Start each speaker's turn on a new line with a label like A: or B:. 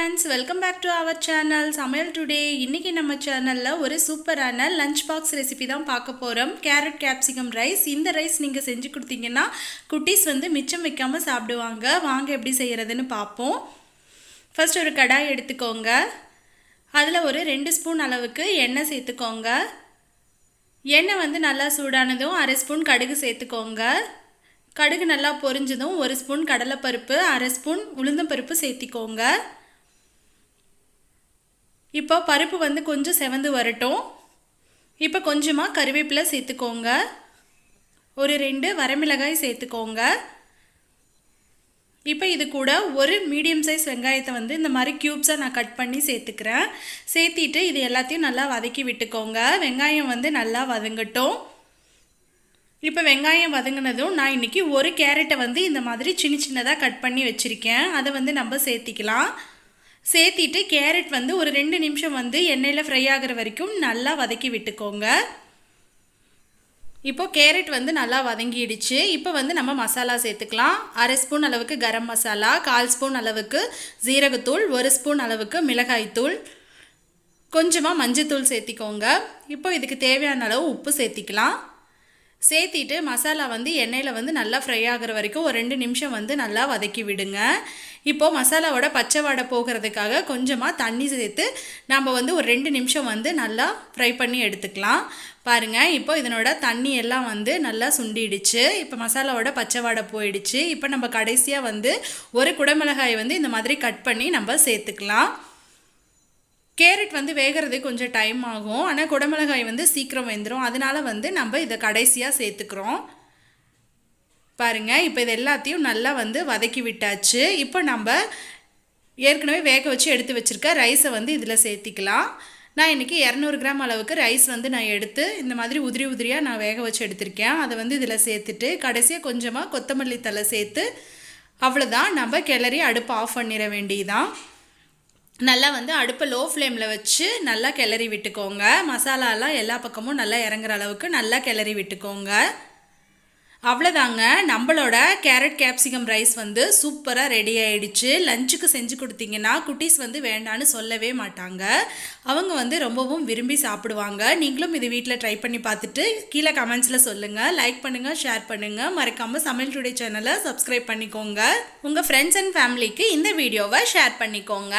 A: friends, welcome back to our channel Samayal Today. இன்னைக்கு நம்ம சேனல்ல ஒரு சூப்பரான லஞ்ச் பாக்ஸ் ரெசிபி தான் பார்க்க போறோம். Carrot capsicum rice. இந்த ரைஸ் நீங்க செஞ்சு கொடுத்தீங்கன்னா குட்டீஸ் வந்து மிச்சம் வைக்காம சாப்பிடுவாங்க. வாங்க எப்படி செய்யறதுன்னு பாப்போம். ஃபர்ஸ்ட் ஒரு கடாய் எடுத்துக்கோங்க. அதுல ஒரு 2 ஸ்பூன் அளவுக்கு எண்ணெய் சேர்த்துக்கோங்க. எண்ணெய் வந்து நல்லா சூடானதும் 1/2 ஸ்பூன் கடுகு சேர்த்துக்கோங்க. கடுகு நல்லா பொரிஞ்சதும் 1 ஸ்பூன் கடலைப்பருப்பு, 1/2 ஸ்பூன் உளுந்தம்பருப்பு சேர்த்திக்கோங்க. இப்போ பருப்பு வந்து கொஞ்சம் செவந்து வரட்டும். இப்போ கொஞ்சமாக கறிவேப்பிலை சேர்த்துக்கோங்க. ஒரு 2 வரமிளகாய் சேர்த்துக்கோங்க. இப்போ இது கூட ஒரு மீடியம் சைஸ் வெங்காயத்தை வந்து இந்த மாதிரி க்யூப்ஸாக நான் கட் பண்ணி சேர்த்துக்கிறேன். சேர்த்திட்டு இது எல்லாத்தையும் நல்லா வதக்கி விட்டுக்கோங்க. வெங்காயம் வந்து நல்லா வதங்கட்டும். இப்போ வெங்காயம் வதங்கினதும் நான் இன்றைக்கி ஒரு கேரட்டை வந்து இந்த மாதிரி சின்னதாக கட் பண்ணி வச்சுருக்கேன். அதை வந்து நம்ம சேர்த்திக்கலாம். சேர்த்திட்டு கேரட் வந்து ஒரு 2 நிமிஷம் வந்து எண்ணெயில் ஃப்ரை ஆகிற வரைக்கும் நல்லா வதக்கி விட்டுக்கோங்க. இப்போது கேரட் வந்து நல்லா வதங்கிடுச்சு. இப்போ வந்து நம்ம மசாலா சேர்த்துக்கலாம். 1/2 ஸ்பூன் அளவுக்கு கரம் மசாலா, 1/4 ஸ்பூன் அளவுக்கு ஜீரகத்தூள், 1 ஸ்பூன் அளவுக்கு மிளகாய்த்தூள், கொஞ்சமாக மஞ்சத்தூள் சேர்த்திக்கோங்க. இப்போ இதுக்கு தேவையான அளவு உப்பு சேர்த்திக்கலாம். சேர்த்திட்டு மசாலா வந்து எண்ணெயில் வந்து நல்லா ஃப்ரை ஆகிற வரைக்கும் ஒரு 2 நிமிஷம் வந்து நல்லா வதக்கி விடுங்க. இப்போது மசாலாவோட பச்சை வாடை போகிறதுக்காக கொஞ்சமாக தண்ணி சேர்த்து நம்ம வந்து ஒரு 2 நிமிஷம் வந்து நல்லா ஃப்ரை பண்ணி எடுத்துக்கலாம். பாருங்கள், இப்போ இதனோட தண்ணி எல்லாம் வந்து நல்லா சுண்டிடுச்சு. இப்போ மசாலாவோட பச்சை வாடை போயிடுச்சு. இப்போ நம்ம கடைசியாக வந்து ஒரு குடமிளகாயை வந்து இந்த மாதிரி கட் பண்ணி நம்ம சேர்த்துக்கலாம். கேரட் வந்து வேகிறது கொஞ்சம் டைம் ஆகும், ஆனால் குடமிளகாய் வந்து சீக்கிரம் வெந்துடும். அதனால் வந்து நம்ம இதை கடைசியாக சேர்த்துக்கிறோம். பாருங்கள், இப்போ இது எல்லாத்தையும் நல்லா வந்து வதக்கி விட்டாச்சு. இப்போ நம்ம ஏற்கனவே வேக வச்சு எடுத்து வச்சுருக்க ரைஸை வந்து இதில் சேர்த்திக்கலாம். நான் இன்றைக்கி 200 கிராம் அளவுக்கு ரைஸ் வந்து நான் எடுத்து இந்த மாதிரி உதிரி உதிரியாக நான் வேக வச்சு எடுத்திருக்கேன். அதை வந்து இதில் சேர்த்துட்டு கடைசியாக கொஞ்சமாக கொத்தமல்லி தழை சேர்த்து அவ்வளோதான், நம்ம கிளறி அடுப்பு ஆஃப் பண்ணிட வேண்டியதான். நல்லா வந்து அடுப்பை லோ ஃப்ளேமில் வச்சு நல்லா கிளறி விட்டுக்கோங்க. மசாலாலாம் எல்லா பக்கமும் நல்லா இறங்குற அளவுக்கு நல்லா கிளறி விட்டுக்கோங்க. அவ்வளோதாங்க, நம்மளோட கேரட் கேப்சிகம் ரைஸ் வந்து சூப்பராக ரெடி ஆகிடுச்சு. லஞ்சுக்கு செஞ்சு கொடுத்தீங்கன்னா குட்டீஸ் வந்து வேண்டான்னு சொல்லவே மாட்டாங்க. அவங்க வந்து ரொம்பவும் விரும்பி சாப்பிடுவாங்க. நீங்களும் இது வீட்டில் ட்ரை பண்ணி பார்த்துட்டு கீழே கமெண்ட்ஸில் சொல்லுங்கள். லைக் பண்ணுங்கள், ஷேர் பண்ணுங்கள். மறக்காமல் சமையல் டுடே சேனலை சப்ஸ்கிரைப் பண்ணிக்கோங்க. உங்கள் ஃப்ரெண்ட்ஸ் அண்ட் ஃபேமிலிக்கு இந்த வீடியோவை ஷேர் பண்ணிக்கோங்க.